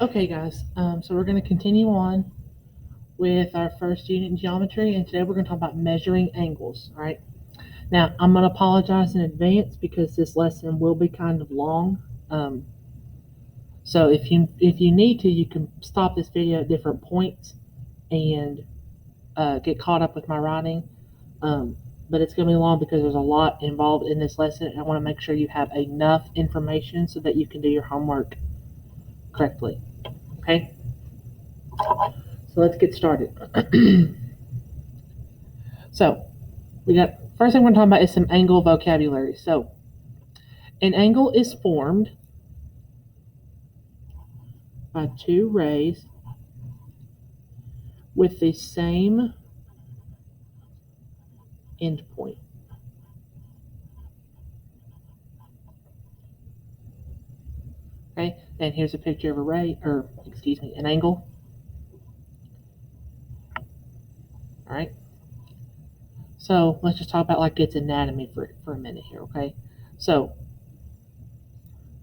Okay, guys, so we're going to continue on with our first unit in geometry, and today we're going to talk about measuring angles. All right. Now, I'm going to apologize in advance because this lesson will be kind of long. Um, so if you need to, you can stop this video at different points and get caught up with my writing. Um, but it's going to be long because there's a lot involved in this lesson, and I want to make sure you have enough information so that you can do your homework correctly. Okay. So let's get started. So we got first thing we're talking about is some angle vocabulary. So an angle is formed by two rays with the same endpoint. Okay, and here's a picture of a ray, or excuse me, an angle. All right. So let's just talk about like its anatomy for a minute here. Okay. So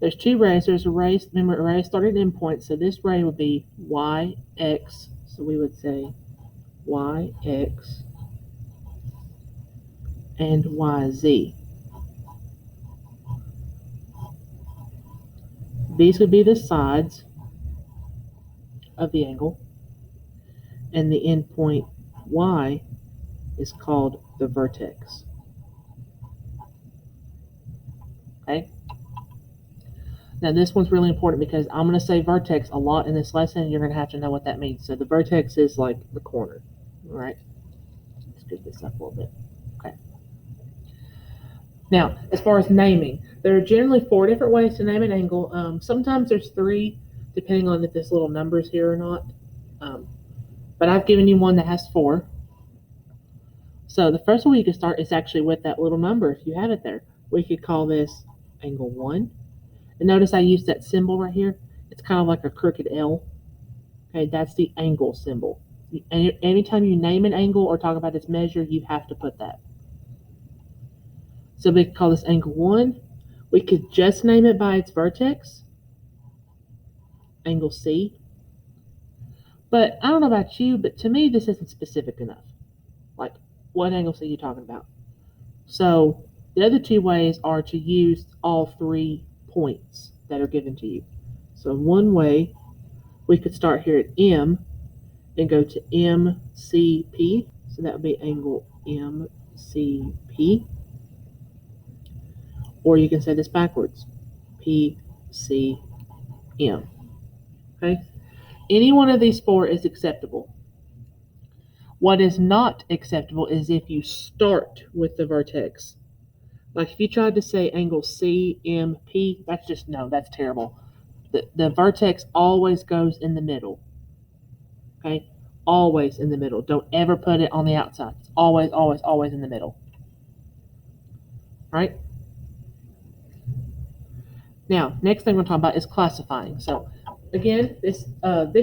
there's two rays. There's a ray. Remember, a ray started at endpoint. So this ray would be y(x). So we would say y(x) and yz. These would be the sides of the angle, and the endpoint y is called the vertex. Okay? Now this one's really important because I'm going to say vertex a lot in this lesson, and you're going to have to know what that means. So the vertex is like the corner. All right? Let's pick this up a little bit. Okay. Now, as far as naming, there are generally 4 different ways to name an angle. Sometimes there's 3, depending on if this little number's here or not. But I've given you one that has 4. So the first one you can start is actually with that little number, if you have it there. We could call this angle 1. And notice I used that symbol right here. It's kind of like a crooked L. Okay, that's the angle symbol. Anytime you name an angle or talk about its measure, you have to put that. So we could call this angle 1. We could just name it by its vertex, angle C. But I don't know about you, but to me this isn't specific enough. Like, what angle C are you talking about? So the other 2 ways are to use all 3 points that are given to you. So one way, we could start here at M and go to MCP. So that would be angle MCP. Or you can say this backwards, PCM. Okay? Any one of these 4 is acceptable. What is not acceptable is if you start with the vertex. Like if you tried to say angle CMP, that's just no, that's terrible. The vertex always goes in the middle. Okay? Always in the middle. Don't ever put it on the outside. It's always, always, always in the middle. Right? Now, next thing we're talking about is classifying. So again, this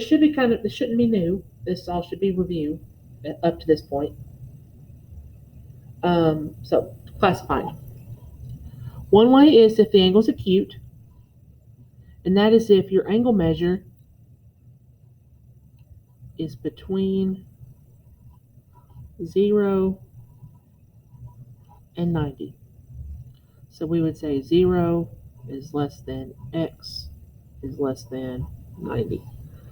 should be this shouldn't be new. This all should be review up to this point. So classifying. One way is if the angle is acute, and that is if your angle measure is between 0 and 90. So we would say 0 is less than x is less than 90.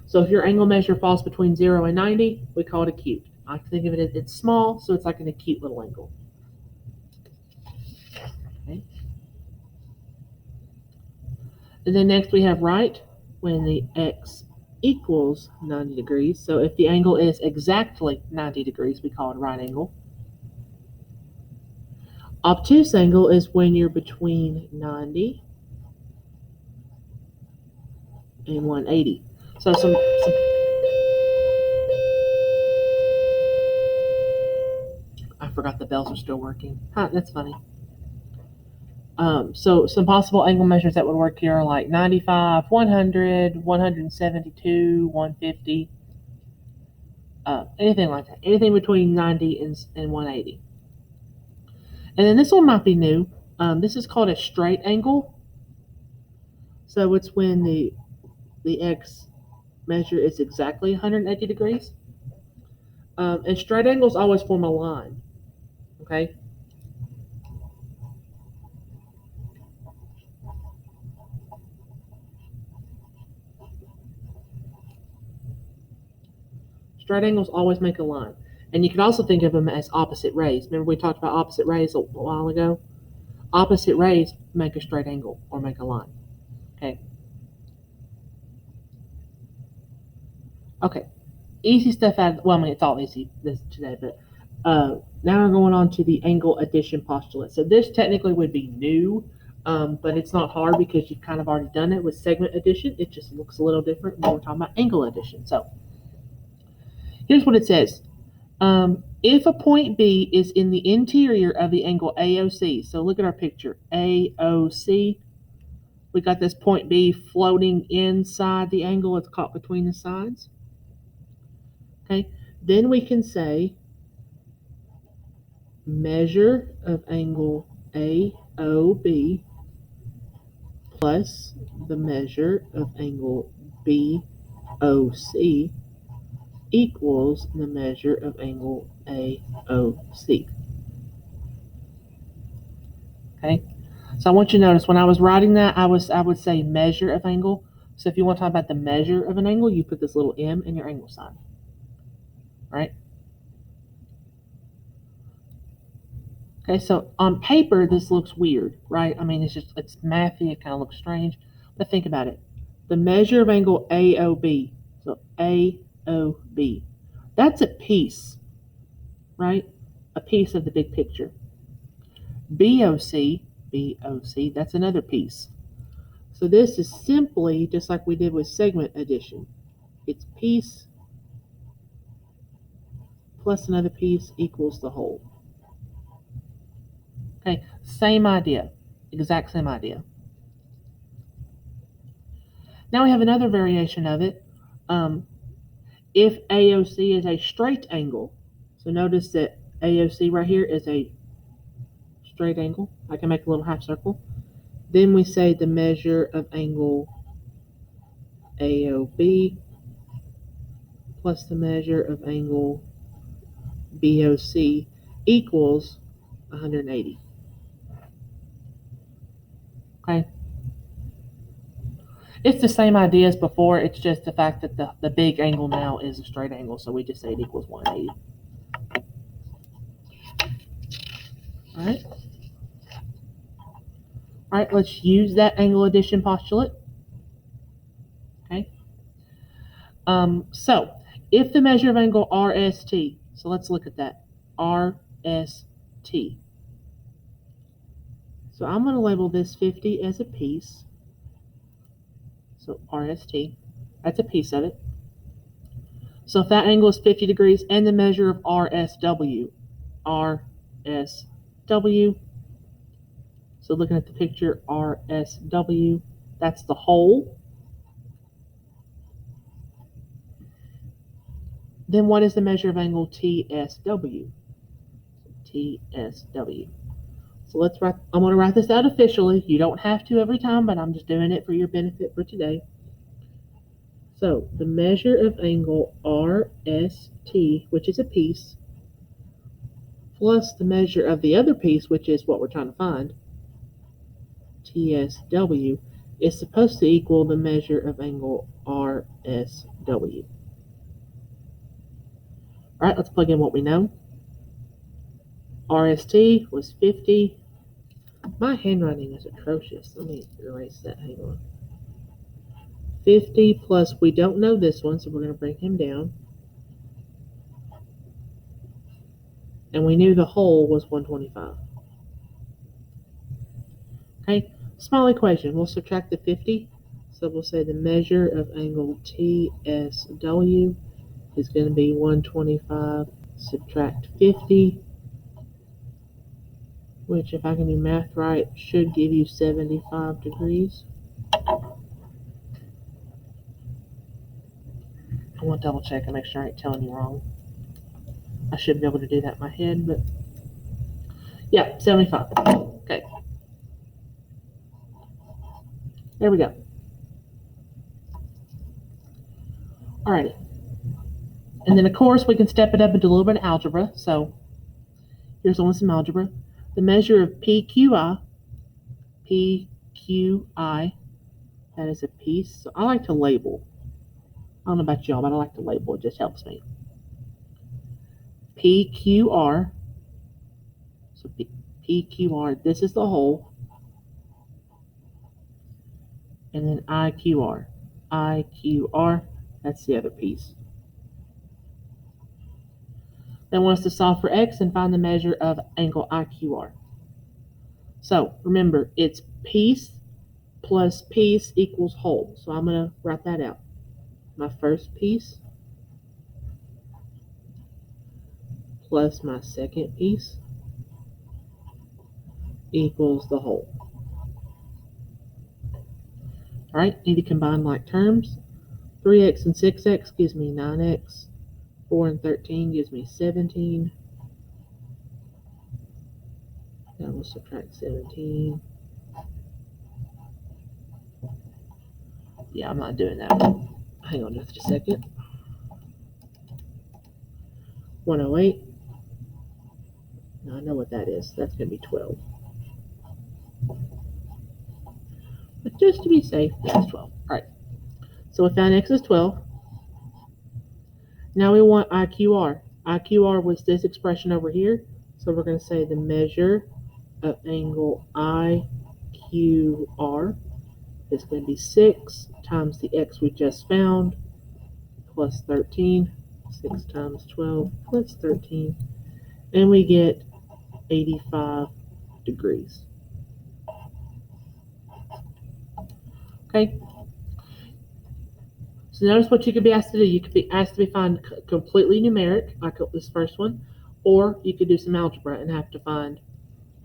So if your angle measure falls between 0 and 90, we call it acute. I think of it as it's small, so it's like an acute little angle. Okay. And then next we have right, when the x equals 90 degrees. So if the angle is exactly 90 degrees, we call it a right angle. Obtuse angle is when you're between 90 and 180. So some I forgot the bells are still working. Huh, that's funny. So some possible angle measures that would work here are like 95, 100, 172, 150, anything like that. Anything between 90 and 180. And then this one might be new. This is called a straight angle. So it's when the x measure is exactly 180 degrees. And straight angles always form a line, okay? Straight angles always make a line. And you can also think of them as opposite rays. Remember we talked about opposite rays a while ago? Opposite rays make a straight angle or make a line, okay? Okay, easy stuff well, I mean, it's all easy this today, but now we're going on to the angle addition postulate. So this technically would be new, but it's not hard because you've kind of already done it with segment addition. It just looks a little different when we're talking about angle addition. So here's what it says. If a point B is in the interior of the angle AOC, so look at our picture, AOC, we got this point B floating inside the angle, it's caught between the sides. Okay, then we can say measure of angle AOB plus the measure of angle BOC equals the measure of angle AOC. Okay, so I want you to notice when I was writing that, I would say measure of angle. So if you want to talk about the measure of an angle, you put this little M in your angle sign. Right? Okay, so on paper, this looks weird, right? I mean, it's mathy, it kind of looks strange, but think about it. The measure of angle AOB, so AOB, that's a piece, right? A piece of the big picture. BOC, that's another piece. So this is simply just like we did with segment addition. It's piece plus another piece equals the whole. Okay, same idea, exact same idea. Now we have another variation of it. If AOC is a straight angle, so notice that AOC right here is a straight angle. I can make a little half circle. Then we say the measure of angle AOB plus the measure of angle BOC equals 180. Okay? It's the same idea as before. It's just the fact that the big angle now is a straight angle, so we just say it equals 180. All right? All right, let's use that angle addition postulate. Okay? So if the measure of angle RST, so let's look at that, RST. So I'm going to label this 50 as a piece. So RST, that's a piece of it. So if that angle is 50 degrees and the measure of RSW, so looking at the picture, RSW, that's the whole. Then what is the measure of angle TSW? TSW. So I'm going to write this out officially. You don't have to every time, but I'm just doing it for your benefit for today. So the measure of angle RST, which is a piece, plus the measure of the other piece, which is what we're trying to find, TSW, is supposed to equal the measure of angle RSW. All right, let's plug in what we know. RST was 50. My handwriting is atrocious. Let me erase that. Hang on. 50 plus, we don't know this one, so we're going to bring him down. And we knew the whole was 125. Okay, small equation. We'll subtract the 50. So we'll say the measure of angle TSW is going to be 125, subtract 50, which, if I can do math right, should give you 75 degrees. I want to double check and make sure I ain't telling you wrong. I should be able to do that in my head, but yeah, 75. Okay. There we go. Alrighty. And then, of course, we can step it up into a little bit of algebra. So here's on some algebra. The measure of PQI, that is a piece. So I like to label. I don't know about y'all, but I like to label. It just helps me. PQR. So PQR, this is the whole. And then IQR. IQR, that's the other piece. They want us to solve for x and find the measure of angle IQR. So remember, it's piece plus piece equals whole. So I'm going to write that out. My first piece plus my second piece equals the whole. All right, need to combine like terms. 3x and 6x gives me 9x. 4 and 13 gives me 17. Now we'll subtract 17. Yeah, I'm not doing that one. Hang on just a second. 108. Now I know what that is. That's going to be 12. But just to be safe, that's 12. All right. So we found x is 12. Now we want IQR. IQR was this expression over here. So we're going to say the measure of angle IQR is going to be 6 times the x we just found plus 13. 6 times 12 plus 13. And we get 85 degrees. Okay. So notice what you could be asked to do. You could be asked to find completely numeric, like this first one, or you could do some algebra and have to find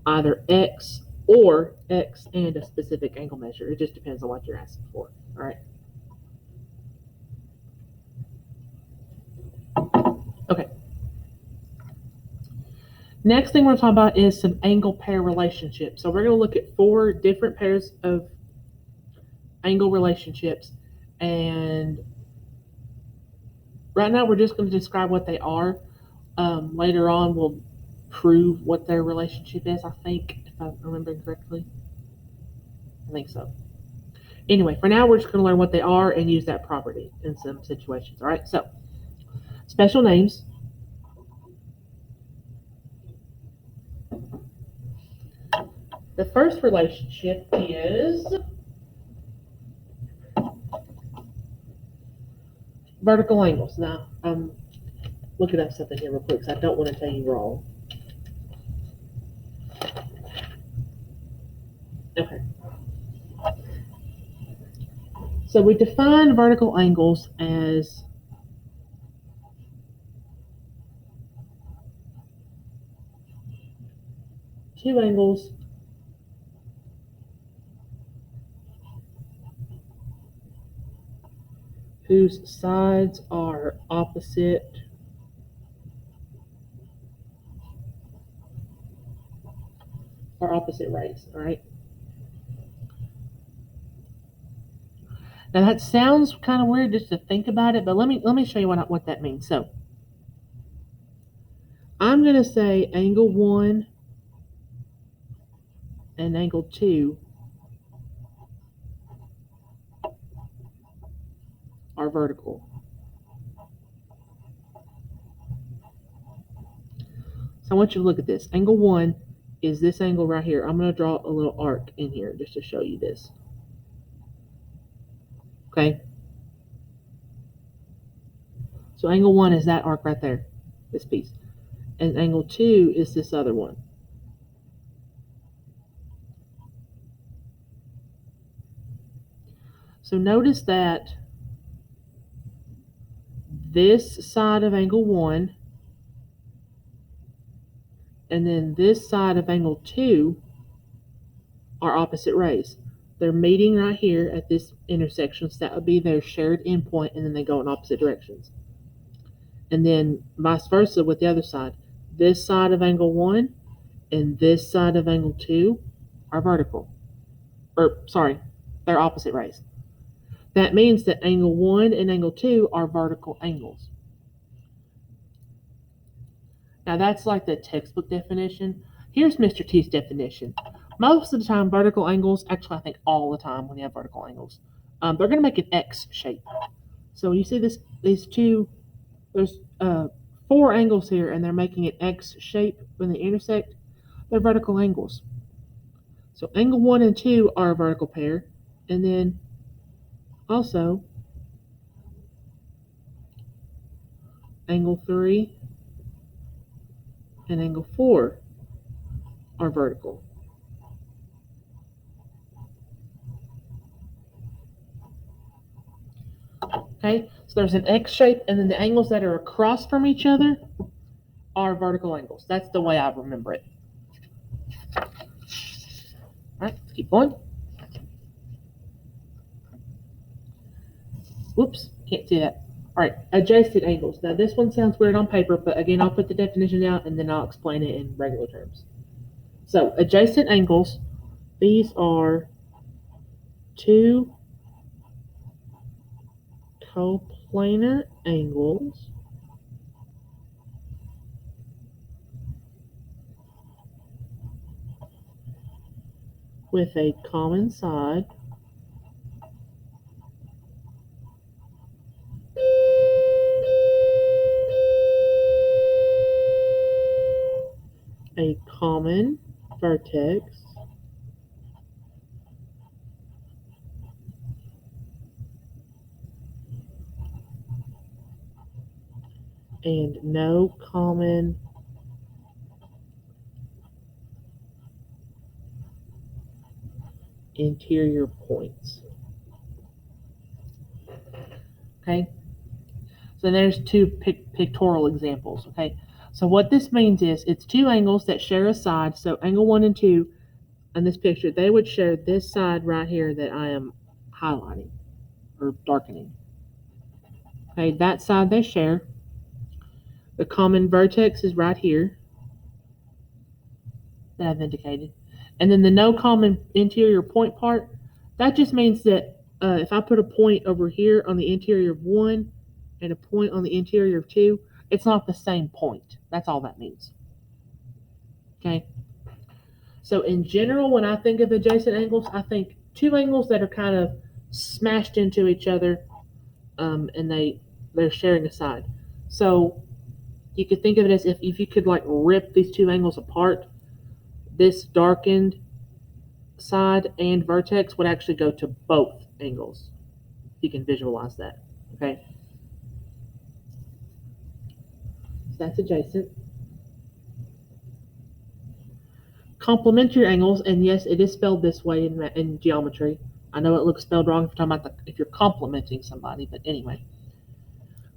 either x or x and a specific angle measure. It just depends on what you're asking for. All right. Okay. Next thing we're talking about is some angle pair relationships. So we're going to look at 4 different pairs of angle relationships, and right now we're just going to describe what they are. Later on we'll prove what their relationship is, I think, if I'm remembering correctly. I think so. Anyway, for now we're just going to learn what they are and use that property in some situations. All right, so special names. The first relationship is vertical angles. Now, I'm looking up something here real quick because I don't want to tell you wrong. Okay. So we define vertical angles as two angles whose sides are opposite rays. All right. Now that sounds kind of weird just to think about it, but let me show you what that means. So I'm going to say angle 1 and angle 2 are vertical. So I want you to look at this. Angle 1 is this angle right here. I'm going to draw a little arc in here just to show you this. Okay? So angle 1 is that arc right there, this piece. And angle 2 is this other one. So notice that this side of angle 1 and then this side of angle 2 are opposite rays. They're meeting right here at this intersection, so that would be their shared endpoint, and then they go in opposite directions. And then vice versa with the other side. This side of angle 1 and this side of angle 2 are vertical. Or, sorry, they're opposite rays. that means that angle 1 and angle 2 are vertical angles. Now that's like the textbook definition. Here's Mr. T's definition. Most of the time, vertical angles, actually I think all the time when you have vertical angles, they're going to make an X shape. So when you see these two, there's 4 angles here, and they're making an X shape when they intersect. They're vertical angles. So angle 1 and 2 are a vertical pair, and then also angle 3 and angle 4 are vertical. Okay, so there's an X shape, and then the angles that are across from each other are vertical angles. That's the way I remember it. All right, let's keep going. Whoops, can't see that. All right, adjacent angles. Now this one sounds weird on paper, but again, I'll put the definition down and then I'll explain it in regular terms. So adjacent angles, these are two coplanar angles with a common side a common vertex and no common interior points. Okay, so there's two pictorial examples. Okay, so what this means is it's two angles that share a side. So angle 1 and 2 in this picture, they would share this side right here that I am highlighting or darkening. Okay, that side they share. The common vertex is right here that I've indicated. And then the no common interior point part, that just means that if I put a point over here on the interior of 1 and a point on the interior of 2, it's not the same point. That's all that means. Okay? So in general, when I think of adjacent angles, I think two angles that are kind of smashed into each other, and they're sharing a side. So you could think of it as if you could like rip these two angles apart, this darkened side and vertex would actually go to both angles. You can visualize that. Okay. So that's adjacent. Complementary angles, and yes, it is spelled this way in geometry. I know it looks spelled wrong if you're talking about if you're complementing somebody, but anyway.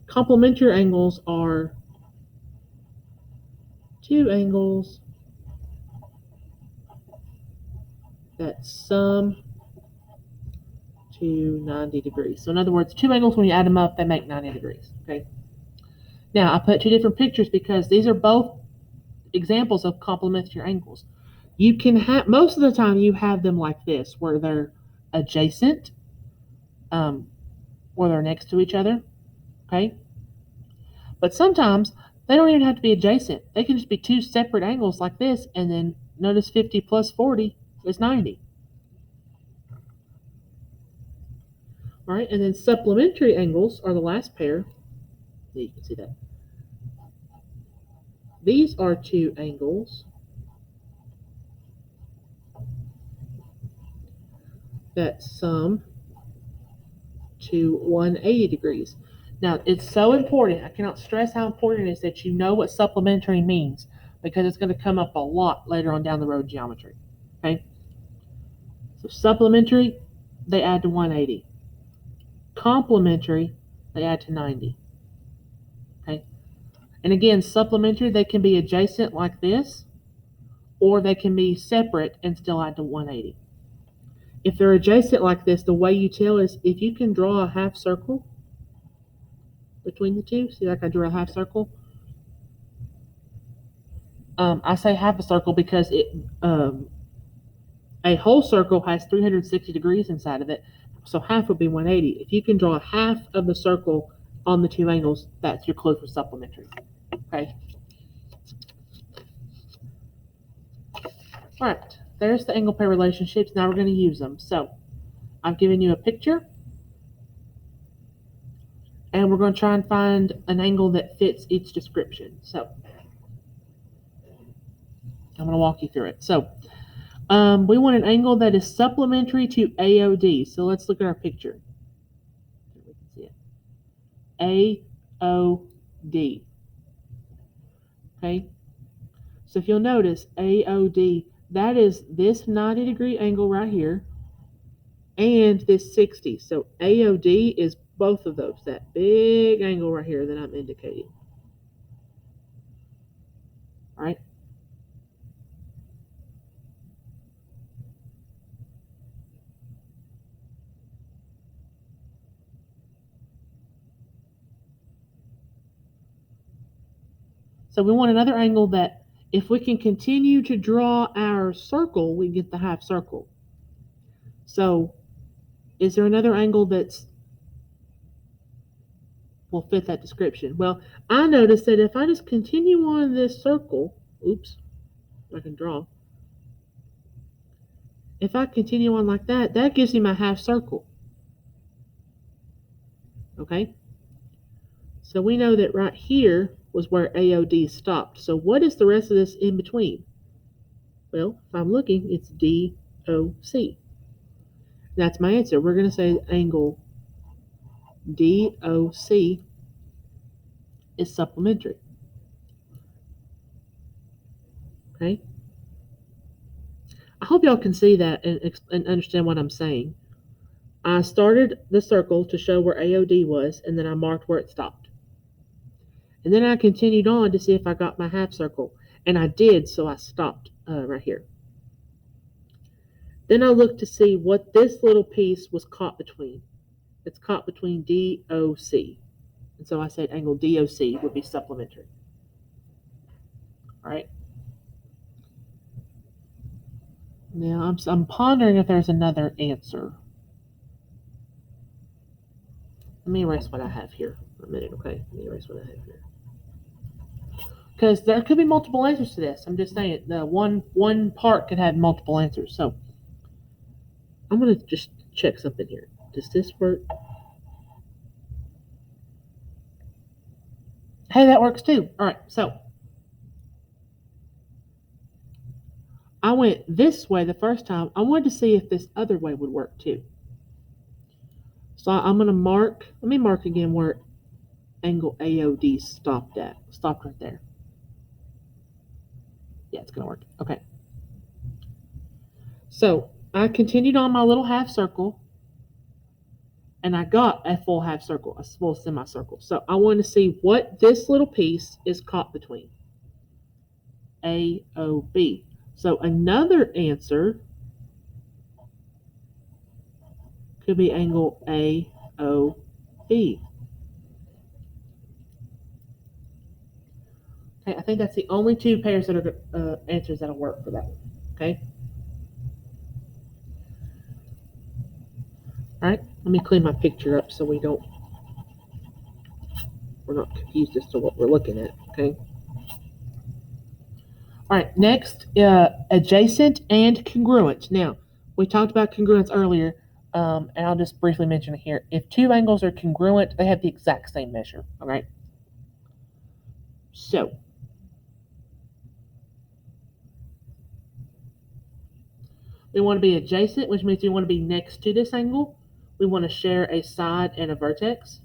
Complementary angles are two angles that sum to 90 degrees. So in other words, two angles, when you add them up, they make 90 degrees. Okay. Now I put two different pictures because these are both examples of complementary angles. You can have, most of the time you have them like this, where they're adjacent, where they're next to each other. Okay. But sometimes they don't even have to be adjacent. They can just be two separate angles like this, and then notice 50 plus 40 is 90. All right, and then supplementary angles are the last pair. You can see that. These are two angles that sum to 180 degrees. Now, it's so important. I cannot stress how important it is that you know what supplementary means, because it's going to come up a lot later on down the road geometry. Okay? So supplementary, they add to 180. Complementary, they add to 90. Okay? And again, supplementary, they can be adjacent like this, or they can be separate and still add to 180. If they're adjacent like this, the way you tell is if you can draw a half circle between the two. See, like I drew a half circle. I say half a circle because a whole circle has 360 degrees inside of it. So half would be 180. If you can draw half of the circle on the two angles, that's your clue for supplementary. Okay. All right. There's the angle pair relationships. Now we're going to use them. So I've given you a picture, and we're going to try and find an angle that fits each description. So I'm going to walk you through it. So we want an angle that is supplementary to AOD. So let's look at our picture. We can see it. AOD. Okay. So if you'll notice, AOD, that is this 90-degree angle right here and this 60. So AOD is both of those, that big angle right here that I'm indicating. All right. So we want another angle that if we can continue to draw our circle, we get the half circle. So is there another angle that's will fit that description? Well, I noticed that if I just continue on this circle, oops, I can draw. If I continue on like that, that gives me my half circle. Okay? So we know that right here was where AOD stopped. So what is the rest of this in between? Well, if I'm looking, it's DOC. That's my answer. We're going to say angle DOC is supplementary. Okay? I hope y'all can see that and understand what I'm saying. I started the circle to show where AOD was, and then I marked where it stopped. And then I continued on to see if I got my half circle. And I did, so I stopped right here. Then I looked to see what this little piece was caught between. It's caught between DOC. And so I said angle DOC would be supplementary. All right. Now I'm pondering if there's another answer. Let me erase what I have here for a minute, okay? Let me erase what I have here. Because there could be multiple answers to this. I'm just saying the one part could have multiple answers. So I'm gonna just check something here. Does this work? Hey, that works too. All right, so I went this way the first time. I wanted to see if this other way would work too. So I'm gonna mark. Let me mark again where angle AOD stopped at. Stopped right there. Yeah, it's gonna work. Okay. So I continued on my little half circle, and I got a full half circle, a full semicircle. So I want to see what this little piece is caught between. AOB. So another answer could be angle AOB. Okay, I think that's the only two pairs that are answers that'll work for that one. Okay. All right. Let me clean my picture up so we're not confused as to what we're looking at. Okay. All right. Next, adjacent and congruent. Now, we talked about congruence earlier, and I'll just briefly mention it here. If two angles are congruent, they have the exact same measure. All right. So we want to be adjacent, which means we want to be next to this angle. We want to share a side and a vertex.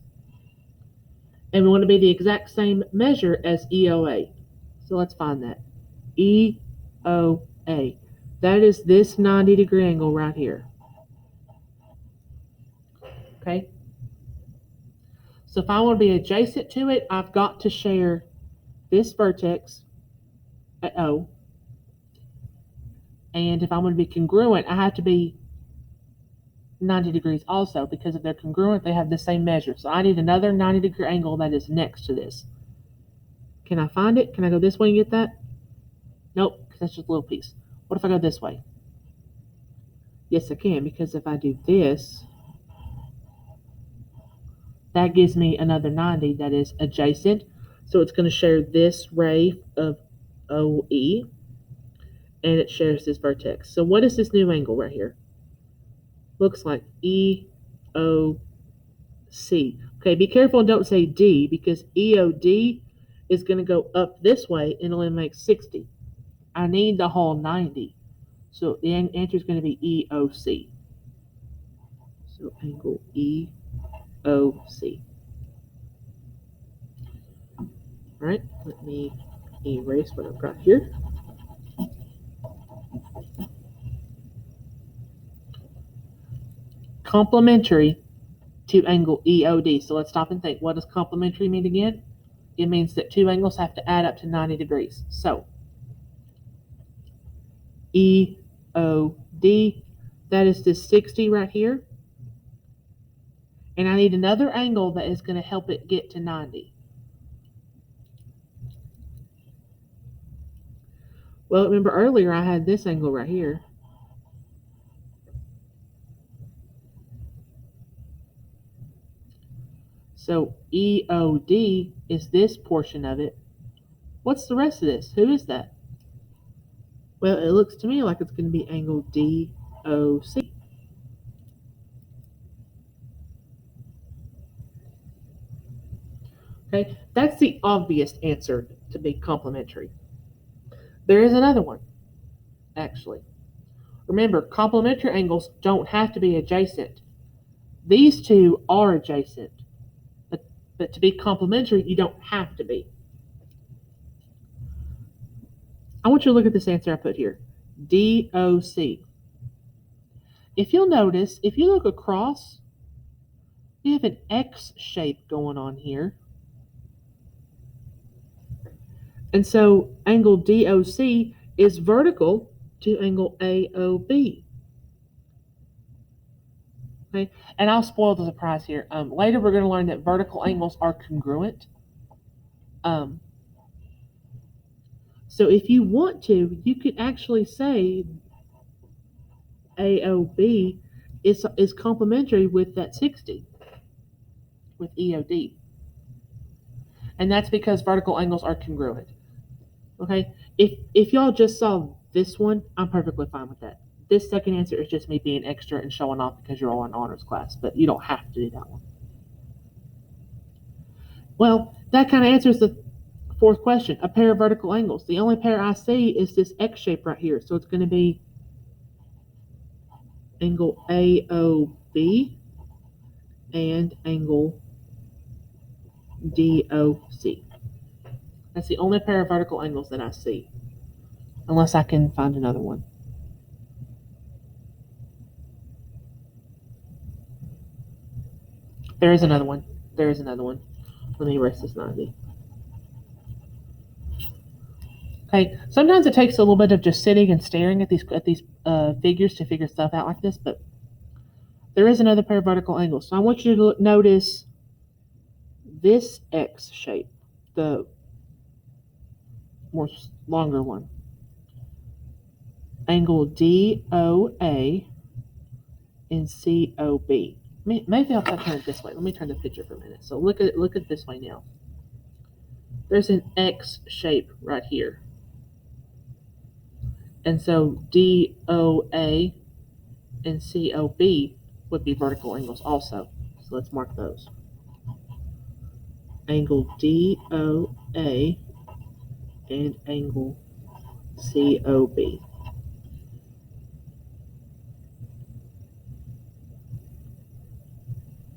And we want to be the exact same measure as EOA. So let's find that. EOA. That is this 90-degree angle right here. Okay? So if I want to be adjacent to it, I've got to share this vertex at O. And if I want to be congruent, I have to be 90 degrees also, because if they're congruent, they have the same measure. So I need another 90-degree angle that is next to this. Can I find it? Can I go this way and get that? Nope, because that's just a little piece. What if I go this way? Yes, I can, because if I do this, That gives me another 90 that is adjacent. So it's going to share this ray of OE, and it shares this vertex. So what is this new angle right here? Looks like EOC. Okay, be careful and don't say D, because EOD is going to go up this way and it'll make 60. I need the whole 90. So the answer is going to be EOC. So angle EOC. All right, let me erase what I've got here. Complementary to angle EOD. So let's stop and think. What does complementary mean again? It means that two angles have to add up to 90 degrees. So EOD, that is this 60 right here. And I need another angle that is going to help it get to 90. Well, remember earlier I had this angle right here. So EOD is this portion of it. What's the rest of this? Who is that? Well, it looks to me like it's going to be angle DOC. Okay, that's the obvious answer to be complementary. There is another one, actually. Remember, complementary angles don't have to be adjacent. These two are adjacent, but to be complementary, you don't have to be. I want you to look at this answer I put here, DOC. If you'll notice, if you look across, we have an X shape going on here. And so angle DOC is vertical to angle AOB. Okay, and I'll spoil the surprise here. Later we're going to learn that vertical angles are congruent. So if you want to, you could actually say AOB is complementary with that 60, with EOD. And that's because vertical angles are congruent. Okay, if y'all just saw this one, I'm perfectly fine with that. This second answer is just me being extra and showing off because you're all in honors class, but you don't have to do that one. Well, that kind of answers the fourth question, a pair of vertical angles. The only pair I see is this X shape right here, so it's going to be angle AOB and angle DOC. That's the only pair of vertical angles that I see, unless I can find another one. There is another one. There is another one. Let me erase this 90. Okay, sometimes it takes a little bit of just sitting and staring at these figures to figure stuff out like this, but there is another pair of vertical angles. So I want you to notice this X shape, the more longer one. Angle DOA and COB. Maybe I'll turn it this way. Let me turn the picture for a minute. So look at this way now. There's an X shape right here. And so DOA and COB would be vertical angles also. So let's mark those. Angle DOA and angle COB.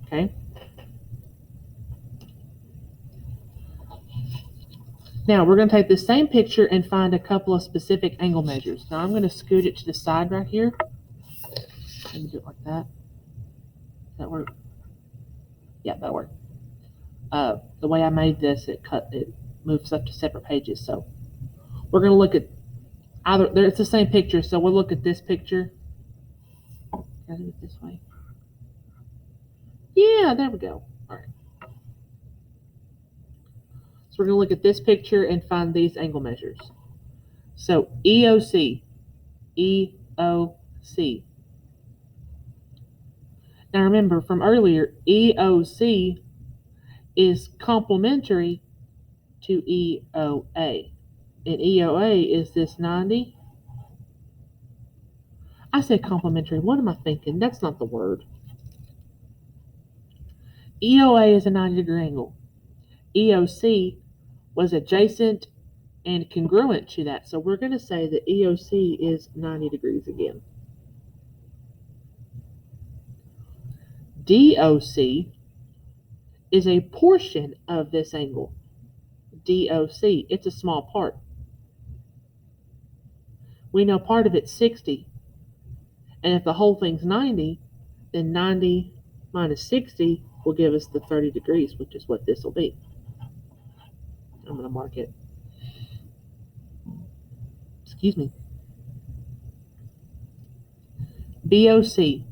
Okay. Now we're going to take the same picture and find a couple of specific angle measures. Now I'm going to scoot it to the side right here. Let me do it like that. Does that work? Yeah, that worked. The way I made this, it moves up to separate pages. So we're going to look at either. It's the same picture, so we'll look at this picture. Can I do it this way? Yeah, there we go. All right. So we're going to look at this picture and find these angle measures. So EOC, EOC. Now remember from earlier, EOC is complementary to EOA. And EOA is this 90. I said complementary. What am I thinking? That's not the word. EOA is a 90-degree angle. EOC was adjacent and congruent to that. So we're going to say that EOC is 90 degrees again. DOC is a portion of this angle. DOC, it's a small part. We know part of it's 60. And if the whole thing's 90, then 90 minus 60 will give us the 30 degrees, which is what this will be. I'm going to mark it. Excuse me. BOC.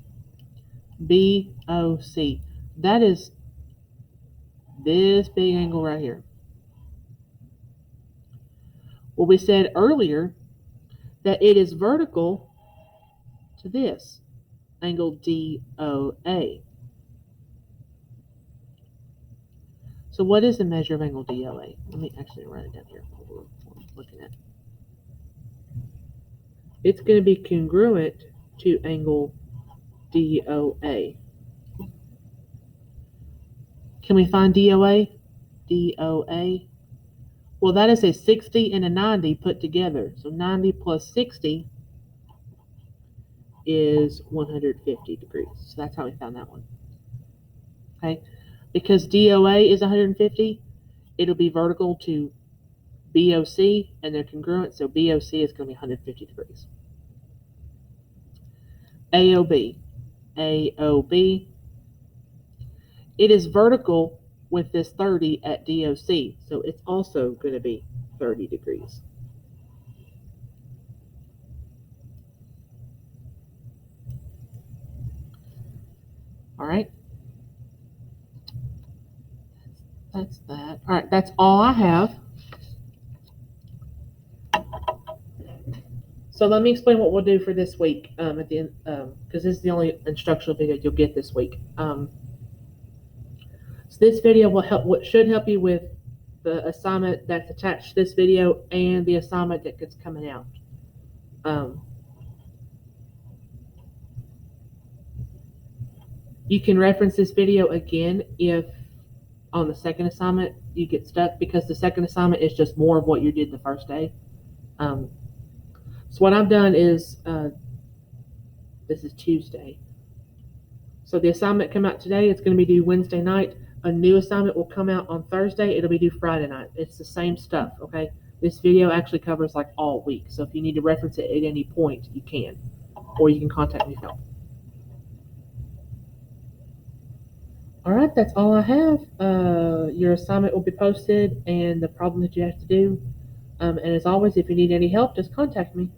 BOC. That is this big angle right here. Well, we said earlier that it is vertical to this angle DOA. So what is the measure of angle DOA? Let me actually write it down here. What we're looking at. It's going to be congruent to angle DOA. Can we find DOA? DOA. Well, that is a 60 and a 90 put together. So 90 plus 60 is 150 degrees. So that's how we found that one. Okay. Because DOA is 150, it'll be vertical to BOC, and they're congruent, so BOC is going to be 150 degrees. AOB. AOB. It is vertical with this 30 at DOC, so it's also going to be 30 degrees. All right. That's that. All right, that's all I have. So let me explain what we'll do for this week at the end, because this is the only instructional video you'll get this week. So this video will help. What should help you with the assignment that's attached to this video and the assignment that's coming out. You can reference this video again if on the second assignment you get stuck, because the second assignment is just more of what you did the first day. So what I've done is, this is Tuesday. So the assignment come out today. It's going to be due Wednesday night. A new assignment will come out on Thursday. It'll be due Friday night. It's the same stuff, okay? This video actually covers like all week. So if you need to reference it at any point, you can. Or you can contact me for help. All right, that's all I have. Your assignment will be posted and the problem that you have to do. And as always, if you need any help, just contact me.